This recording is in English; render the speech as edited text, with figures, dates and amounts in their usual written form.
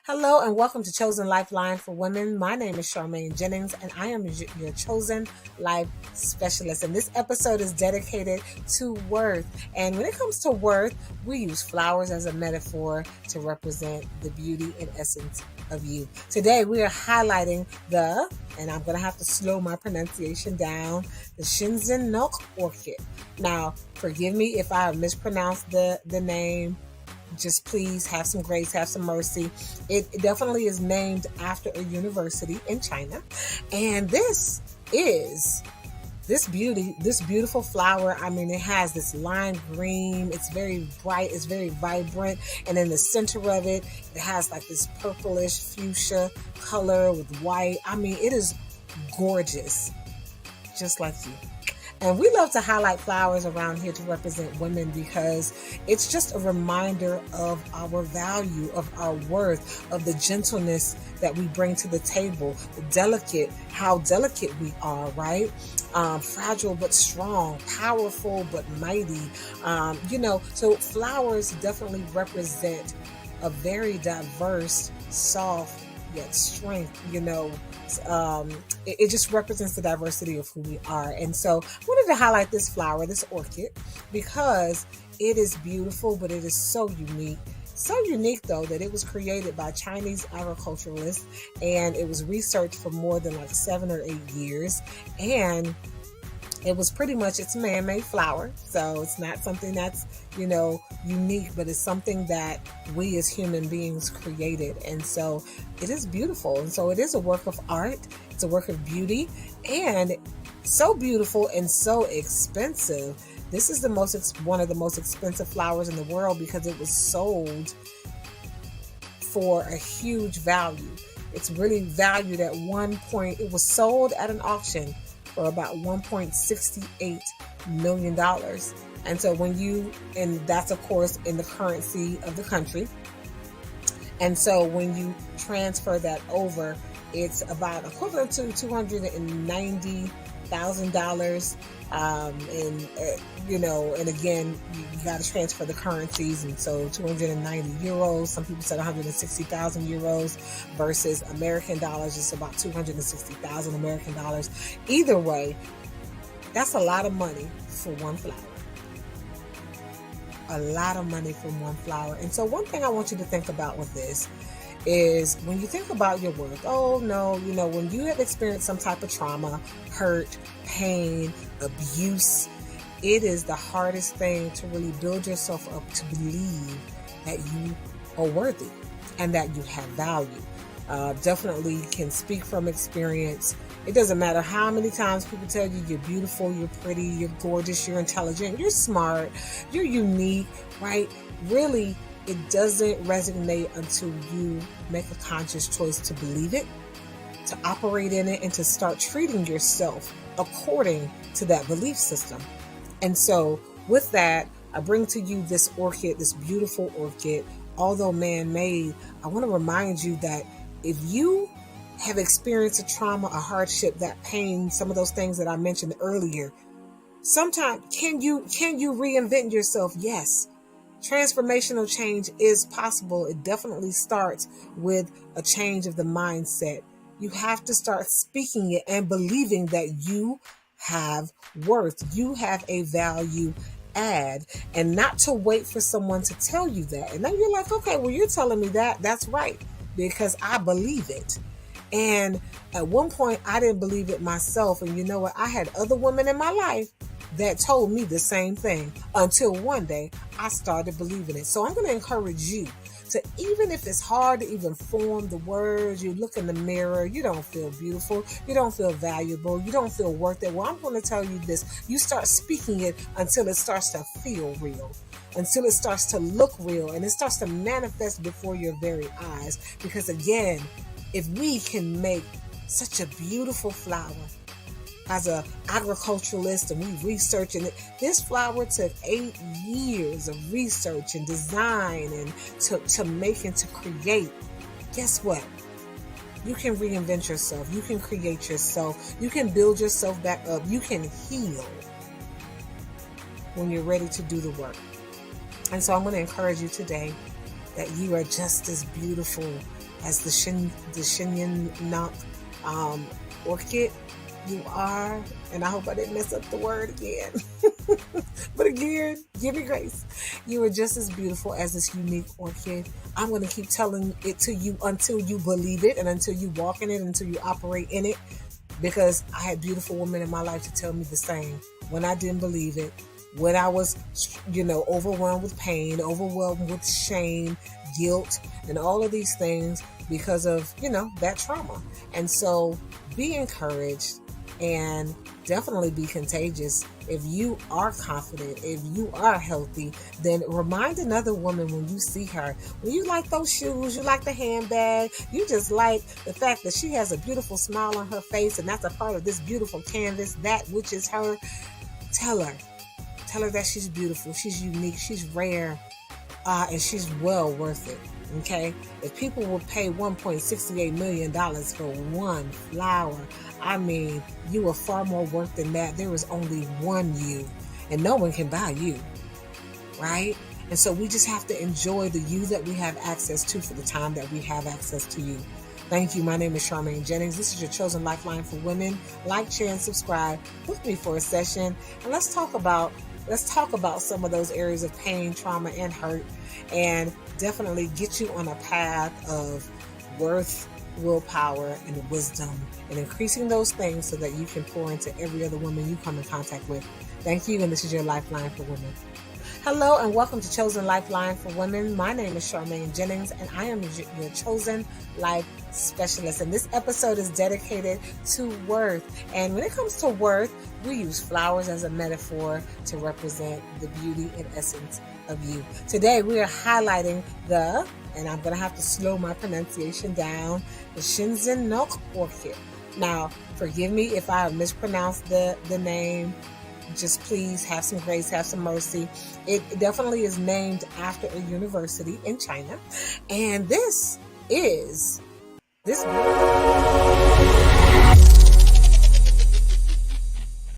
Hello and welcome to Chosen Lifeline for Women. My name is Charmaine Jennings and I am your chosen life specialist. And this episode is dedicated to worth. And when it comes to worth, we use flowers as a metaphor to represent the beauty and essence of you. Today we are highlighting and I'm going to have to slow my pronunciation down, the Shinzen-nok orchid. Now, forgive me if I mispronounced the name. Just please have some grace, have some mercy. It definitely is named after a university in China. And this beautiful flower. I mean, it has this lime green. It's very bright. It's very vibrant. And in the center of it, it has like this purplish fuchsia color with white. I mean, it is gorgeous, just like you. And we love to highlight flowers around here to represent women because it's just a reminder of our value, of our worth, of the gentleness that we bring to the table, how delicate we are, right? Fragile but strong, powerful but mighty. So flowers definitely represent a very diverse, soft, yet strength, it just represents the diversity of who we are. And so I wanted to highlight this flower, this orchid, because it is beautiful, but it is so unique. So unique, though, that it was created by Chinese agriculturalists, and it was researched for more than 7 or 8 years. And it was it's a man-made flower. So it's not something that's, unique, but it's something that we as human beings created. And so it is beautiful. And so it is a work of art. It's a work of beauty, and so beautiful and so expensive. This is one of the most expensive flowers in the world because it was sold for a huge value. It's really valued at it was sold at an auction for about $1.68 million. And so and that's of course in the currency of the country. And so when you transfer that over, it's about equivalent to $290,000. And again, you got to transfer the currencies. And so 290 euros, some people said 160,000 euros versus American dollars, it's about 260,000 American dollars. Either way, that's a lot of money for one flower. A lot of money for one flower. And so one thing I want you to think about with this is when you think about your worth, when you have experienced some type of trauma, hurt, pain, abuse, it is the hardest thing to really build yourself up to believe that you are worthy and that you have value. Definitely can speak from experience. It doesn't matter how many times people tell you you're beautiful, you're pretty, you're gorgeous, you're intelligent, you're smart, you're unique, right? Really, it doesn't resonate until you make a conscious choice to believe it, to operate in it, and to start treating yourself according to that belief system. And so with that, I bring to you this orchid, this beautiful orchid. Although man-made, I want to remind you that if you have experienced a trauma, a hardship, that pain, some of those things that I mentioned earlier, sometimes can you reinvent yourself? Yes. Transformational change is possible. It definitely starts with a change of the mindset. You have to start speaking it and believing that you have worth. You have a value add, and not to wait for someone to tell you that. And then you're like, okay, well, you're telling me that. That's right, because I believe it. And at one point, I didn't believe it myself. And you know what? I had other women in my life that told me the same thing until one day I started believing it. So I'm going to encourage you to, even if it's hard to even form the words, you look in the mirror, you don't feel beautiful, you don't feel valuable, you don't feel worth it. Well, I'm going to tell you this. You start speaking it until it starts to feel real, until it starts to look real, and it starts to manifest before your very eyes. Because again, if we can make such a beautiful flower as an agriculturalist, and we research it, this flower took 8 years of research and design and to make and to create. Guess what? You can reinvent yourself. You can create yourself. You can build yourself back up. You can heal. when you're ready to do the work. And so I'm going to encourage you today that you are just as beautiful as the Shinyan orchid. You are, and I hope I didn't mess up the word again. But again, give me grace. You are just as beautiful as this unique orchid. I'm going to keep telling it to you until you believe it and until you walk in it, until you operate in it. Because I had beautiful women in my life to tell me the same. When I didn't believe it, when I was, overwhelmed with pain, overwhelmed with shame, guilt, and all of these things because of, that trauma. And so be encouraged and definitely be contagious. If you are confident, if you are healthy, then remind another woman when you see her. When you like those shoes, you like the handbag, you just like the fact that she has a beautiful smile on her face, and that's a part of this beautiful canvas, that which is her. Tell her that she's beautiful, she's unique, she's rare, and she's well worth it. Okay, if people would pay $1.68 million for one flower, I mean, you are far more worth than that. There is only one you, and no one can buy you, right? And so we just have to enjoy the you that we have access to for the time that we have access to you. Thank you. My name is Charmaine Jennings. This is your chosen lifeline for women. Like, share, and subscribe. Book me for a session, and let's talk about some of those areas of pain, trauma, and hurt, and definitely get you on a path of worth, willpower, and wisdom, and increasing those things so that you can pour into every other woman you come in contact with. Thank you, and this is your Lifeline for Women. Hello, and welcome to Chosen Lifeline for Women. My name is Charmaine Jennings, and I am your chosen life specialist. And this episode is dedicated to worth. And when it comes to worth, we use flowers as a metaphor to represent the beauty and essence of you. Today, we are highlighting and I'm going to have to slow my pronunciation down, the Shinzen orchid. Now, forgive me if I have mispronounced the name. Just please have some grace, have some mercy. It definitely is named after a university in China. And this